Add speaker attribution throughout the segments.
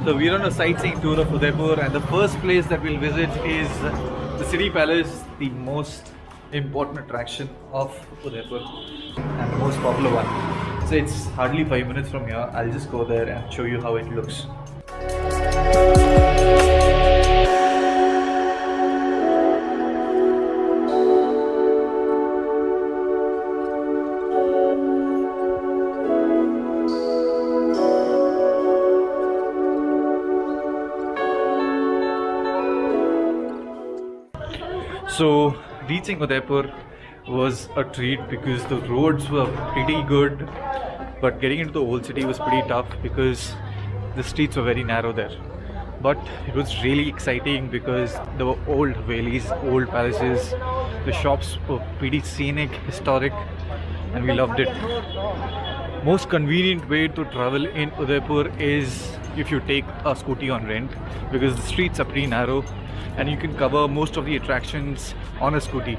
Speaker 1: So we're on a sightseeing tour of Udaipur, and the first place that we'll visit is the City Palace, the most important attraction of Udaipur and the most popular one. So it's hardly 5 minutes from here. I'll just go there and show you how it looks. So reaching Udaipur was a treat because the roads were pretty good, but getting into the old city was pretty tough because the streets were very narrow there. But it was really exciting because there were old Hvelis, old palaces, the shops were pretty scenic, historic, and we loved it. Most convenient way to travel in Udaipur is if you take a scooty on rent, because the streets are pretty narrow and you can cover most of the attractions on a scooty.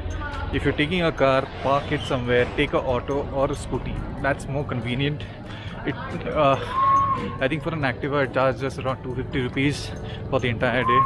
Speaker 1: If you're taking a car, park it somewhere, take an auto or a scooty. That's more convenient. I think for an Activa it charges us around 250 rupees for the entire day.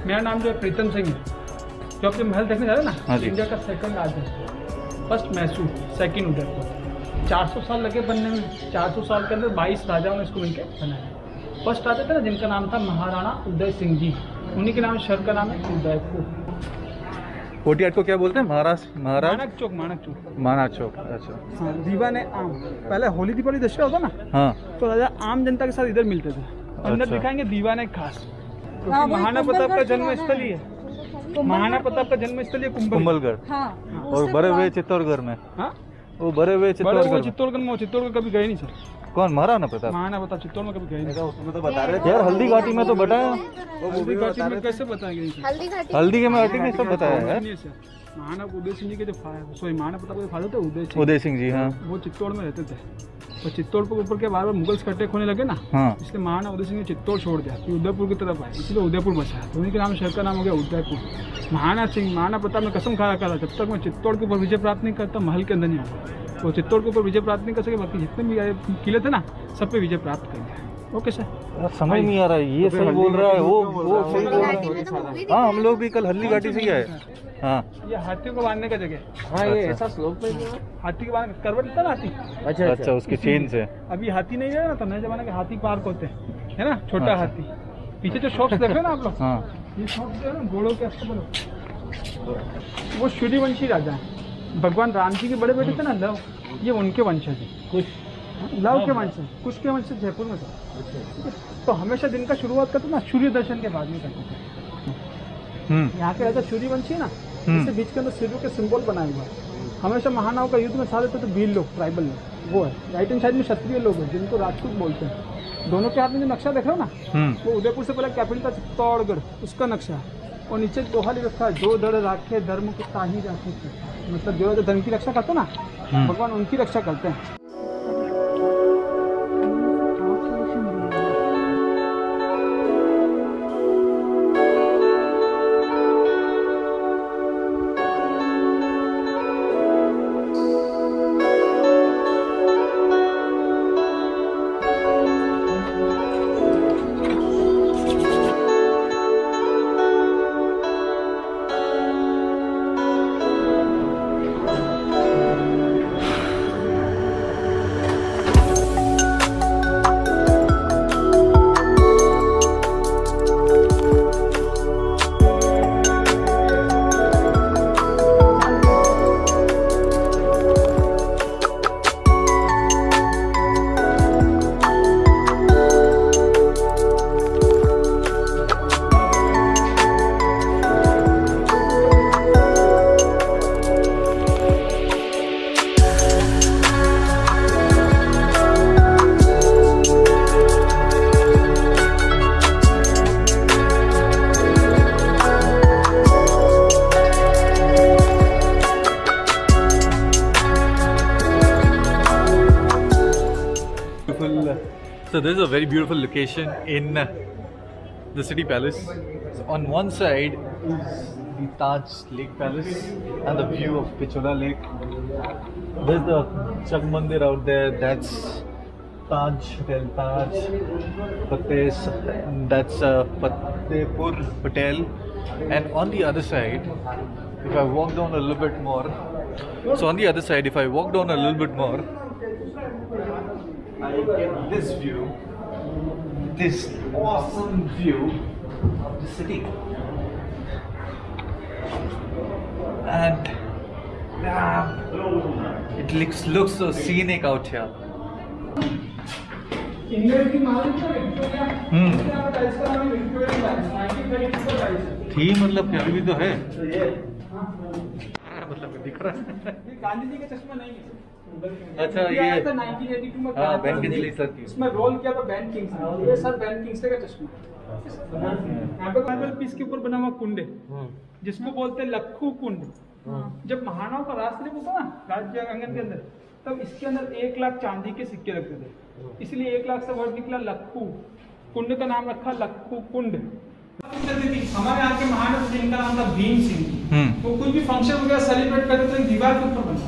Speaker 2: मेरा नाम जो प्रीतम सिंह है, जो आपके महल देखने जा रहे हैं ना, इंडिया का second largest, first Mysore, second Udaipur. 400 साल लगे बनने में। 400 साल के अंदर 22 राजाओं ने इसको मिलकर बनाया। फर्स्ट राजा थे ना, जिनका नाम था महाराणा उदय सिंह जी, उन्हीं के नाम शहर का नाम है उदयपुर।
Speaker 1: कोटियाट को क्या बोलते हैं?
Speaker 2: मानक चौक।
Speaker 1: मानक चौक, अच्छा।
Speaker 2: हाँ, दीवाने आम। पहले होली दीपावली दशहरा होता ना, हाँ, तो राजा आम जनता के साथ इधर मिलते थे। अंदर दिखाएंगे दीवाने खास, क्योंकि महाराणा प्रताप का जन्म स्थल ही है। महाराणा प्रताप का जन्म स्थल है कुंभलगढ़। हाँ,
Speaker 1: और बड़े हुए चित्तौड़गढ़ में। हाँ, वो बड़े हुए
Speaker 2: चित्तौड़गढ़ में। चित्तौड़गढ़ कभी गए नहीं सर।
Speaker 1: कौन? महाराणा प्रताप?
Speaker 2: महाराणा प्रताप चित्तौड़ में कभी गए नहीं।
Speaker 1: उसमें तो बता रहे थे यार, हल्दी घाटी में तो बताया।
Speaker 2: हल्दी घाटी में कैसे बताएंगे?
Speaker 1: हल्दी के घाटी में सब बताया है।
Speaker 2: महाराणा उदय सिंह जी के जो महाराणा प्रताप के फादर थे
Speaker 1: उदय सिंह जी, हाँ,
Speaker 2: वो चित्तौड़ में रहते थे। तो चित्तौड़ के ऊपर के बार बार मुगल्स अटैक होने लगे ना, हाँ, इसलिए महाराणा उदय सिंह ने चित्तौड़ छोड़ दिया, फिर उदयपुर की तरफ आए, इसलिए उदयपुर बचा। तो उन्हीं के नाम शहर का नाम हो गया उदयपुर। महाराणा प्रताप ने कसम खाया था, जब तक मैं चित्तौड़ के ऊपर विजय प्राप्त नहीं करता महल के अंदर नहीं आऊँगा। तो चित्तौड़ के ऊपर विजय प्राप्त नहीं कर सके, बाकी जितने भी किले थे ना, सब पे विजय प्राप्त कर गया। ओके सर,
Speaker 1: समझ नहीं आ रहा है, ये सही बोल रहा है, वो सही बोल रहा है। हाँ, हम लोग भी कल हल्दी घाटी से ही आए। हाँ,
Speaker 2: ये हाथियों को बांधने का जगह।
Speaker 1: हाँ, ये ऐसा स्लोप पे
Speaker 2: हाथी के बांध करवट था ना, हाथी।
Speaker 1: अच्छा, उसके चेन से।
Speaker 2: अभी हाथी नहीं है ना, तो नए जमाने के हाथी पार्क होते हैं, है ना, छोटा हाथी। पीछे जो शॉप्स देख रहे हैं ना आप लोग, हाँ, ये शॉप्स जो है ना घोड़ों के अस्त्र, वो सूर्यवंशी राजा है। भगवान राम जी के बड़े बेटे थे ना लव, ये उनके वंशज है। लव के वंश है, कुछ के वंश जयपुर में थे। तो हमेशा दिन का शुरुआत करते ना सूर्य दर्शन के बाद में करते थे। यहाँ के राजा सूर्यवंशी है ना, इससे बीच के अंदर सूर्य के सिंबल बनाए हुआ है। हमेशा महानाव का युद्ध में साथ रहते थे वीर लोग, ट्राइबल लोग, वो है। राइट हैंड साइड में क्षत्रिय लोग हैं, जिनको राजपूत बोलते हैं। दोनों के हाथ में जो नक्शा देख रहे हो ना, वो उदयपुर से पहले कैपिटल था चित्तौड़गढ़, उसका नक्शा है। और नीचे दोहा लिख रखा है, जो दड़ राखे धर्म को ताही राखे, मतलब जो धर्म की रक्षा करते ना, भगवान उनकी रक्षा करते हैं।
Speaker 1: So this is a very beautiful location in the city palace. So on one side is the Taj Lake Palace and the view of Pichola Lake. There's the Chak Mandir out there. That's Taj Hotel Taj. That's Fatehpur Hotel. And on the other side, if I walk down a little bit more, I get this view, this awesome view of the city. And it looks so scenic out here.
Speaker 2: England की महारानी Victoria, यहाँ पर इसका नाम Victoria times, 1932 का times
Speaker 1: थी, मतलब कि अभी भी तो है। मतलब दिख रहा है।
Speaker 2: ये गांधी जी का चश्मा नहीं है।
Speaker 1: अच्छा, ये
Speaker 2: 1982 में
Speaker 1: हाँ, बेन किंग्सले सर की।
Speaker 2: इसमें रोल किया था बेन किंग्सले। ये सर बेन किंग्सले का चश्मा। यहाँ पे मार्बल पीस के ऊपर बना हुआ कुंड है, जिसको बोलते हैं लक्खू कुंड। जब महाराणाओं का राज तिलक होता ना राज्य आंगन के अंदर, तब इसके अंदर 1 लाख चांदी के सिक्के रखते थे, इसलिए 1 लाख से वर्ड निकला लक्खू। कुंड का नाम रखा लक्खू कुंड। हमारे यहाँ के महाराज जिनका नाम था भीम सिंह, वो कोई भी फंक्शन वगैरह सेलिब्रेट करते थे दीवार के ऊपर बनता।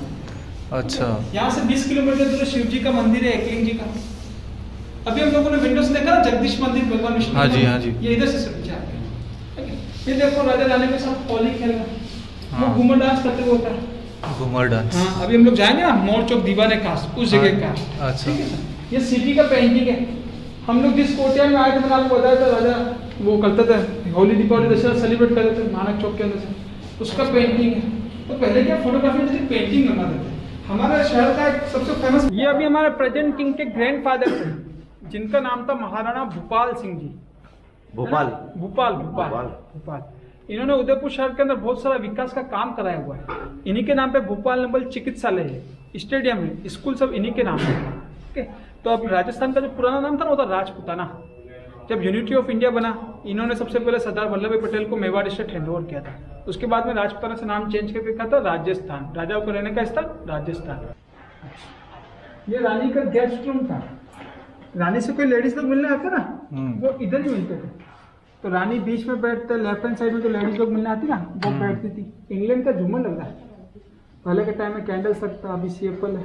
Speaker 1: अच्छा,
Speaker 2: यहाँ से 20 किलोमीटर दूर शिव जी का मंदिर है, एकलिंग जी का। अभी हम लोगों ने विंडो से देखा ना जगदीश मंदिर, भगवान विष्णु।
Speaker 1: हाँ जी, हाँ जी।
Speaker 2: ये इधर से पीछे आते हैं। ये देखो राजा रानी के साथ होली खेल रहे, वो घूमर डांस करते हुए होता है।
Speaker 1: घूमर डांस।
Speaker 2: हाँ, अभी हम लोग जाएंगे ना मोर चौक दीवाने काश, उस जगह का।
Speaker 1: अच्छा,
Speaker 2: ये सिटी का पेंटिंग है। हम लोग जिस कोटिया में आए थे, मैंने आपको बताया था, राजा वो करते थे होली दीपावली दशहरा सेलिब्रेट करते थे मानक चौक के अंदर से, उसका पेंटिंग है। तो पहले क्या फोटोग्राफी में पेंटिंग बनाते थे। हमारे शहर का एक सबसे फेमस, ये अभी हमारे प्रेजेंट किंग के ग्रैंडफादर थे, जिनका नाम था महाराणा भूपाल सिंह जी। भूपाल। इन्होंने उदयपुर शहर के अंदर बहुत सारा विकास का काम कराया हुआ है। इन्हीं के नाम पे भोपाल नंबल चिकित्सालय है, स्टेडियम है, स्कूल सब इन्हीं के नाम है। ओके, तो अब राजस्थान का जो पुराना नाम था ना, वो था राजपूताना। जब यूनिटी ऑफ इंडिया बना, इन्होंने सबसे पहले सरदार वल्लभ भाई पटेल को मेवाड़ स्टेट हैंडओवर किया था। उसके बाद में राजपूताना से नाम चेंज करके कहा था राजस्थान, राजाओं को रहने का स्थान राजस्थान। ये रानी का गेस्ट रूम था। रानी से कोई लेडीज लोग मिलने आते ना, वो इधर ही मिलते थे। तो रानी बीच में बैठते, लेफ्ट हैंड साइड में जो लेडीज लोग मिलने आती ना, वो बैठती थी। इंग्लैंड का झूमर लग रहा है, पहले के टाइम में कैंडल्स लगता, अभी सीएफएल है।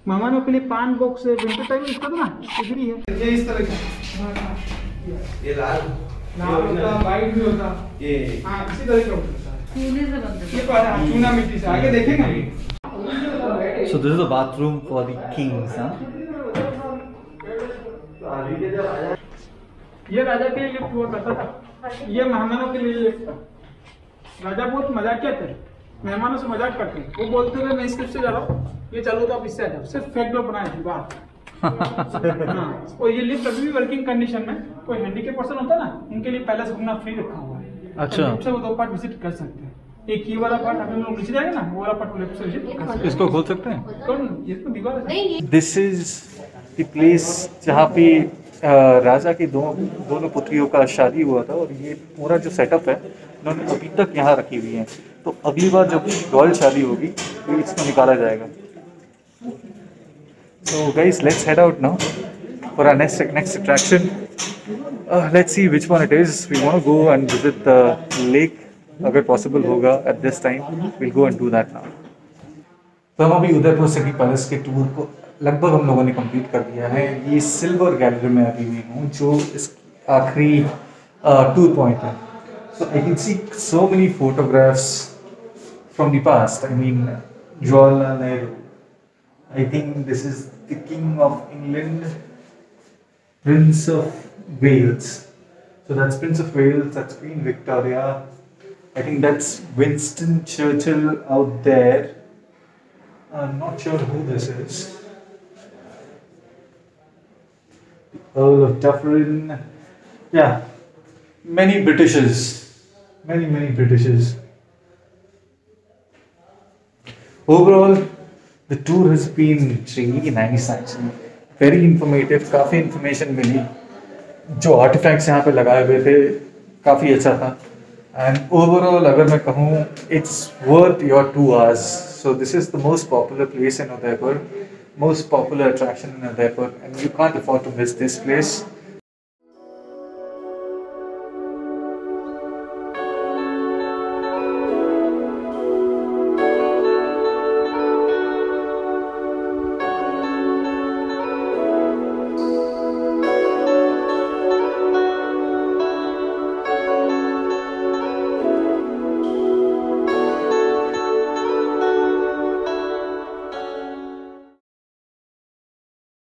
Speaker 2: मेहमानों के लिए पान बॉक्स है, विंटर टाइम में इसका तो ना इधर है। ये इस तरह का, ये लाल होता, वाइट भी होता, ये हाँ इसी तरह का होता है। चूने से बनता है, ये चूना मिट्टी से। आगे देखेंगे।
Speaker 1: So this is the bathroom for the kings, huh?
Speaker 2: ये राजा के लिए लिफ्ट हुआ करता था, ये मेहमानों के लिए लिफ्ट था। राजा बहुत मजाकिया थे, मेहमानों से मजाक करते। वो बोलते हुए मैं इस लिफ्ट से जा रहा हूँ, ये चलो तो आप इससे आ जाओ, सिर्फ फेक डोर बनाए थी बात। हाँ, और ये लिफ्ट अभी भी वर्किंग कंडीशन में। कोई हैंडीकैप पर्सन होता ना, उनके लिए पैलेस घूमना फ्री रखा हुआ है। अच्छा, लिफ्ट से वो 2 पार्ट विजिट कर सकते हैं। एक ये वाला पार्ट अभी लोग नीचे जाएंगे ना, वो वाला पार्ट लेफ्ट से विजिट कर सकते हैं।
Speaker 1: इसको खोल सकते हैं?
Speaker 2: कौन? ये तो दीवार है।
Speaker 1: दिस इज द प्लेस जहाँ पे राजा की दोनों पुत्रियों का शादी हुआ था, और ये पूरा जो सेटअप है उन्होंने अभी तक यहाँ रखी हुई है। तो अगली बार जब रॉयल शादी होगी तो इसको निकाला जाएगा। So guys, let's head out now for our next attraction. Let's see which one it is. We want to go and visit the lake. अगर पॉसिबल होगा at this time, we'll go and do that now. तो हम अभी Udaipur city palace के tour को लगभग हम लोगों ने कंप्लीट कर दिया है। ये सिल्वर गैलरी में अभी भी हूँ, जो इस आखिरी टूर पॉइंट है। So I can see so many photographs from the past. I mean, Jawaharlal Nehru. I think this is the King of England, Prince of Wales. So that's Prince of Wales, that's Queen Victoria. I think that's Winston Churchill out there. I'm not sure who this is. The Earl of Dufferin. Yeah, many Britishes. Many Britishes. Overall, the tour has been really nice actually. Very informative, काफ़ी information मिली। जो artifacts यहाँ पे लगाए हुए थे काफ़ी अच्छा था। And overall, अगर मैं कहूँ, it's worth your 2 hours. So this is the most popular place in Udaipur. most popular attraction in Udaipur, and you can't afford to miss this place.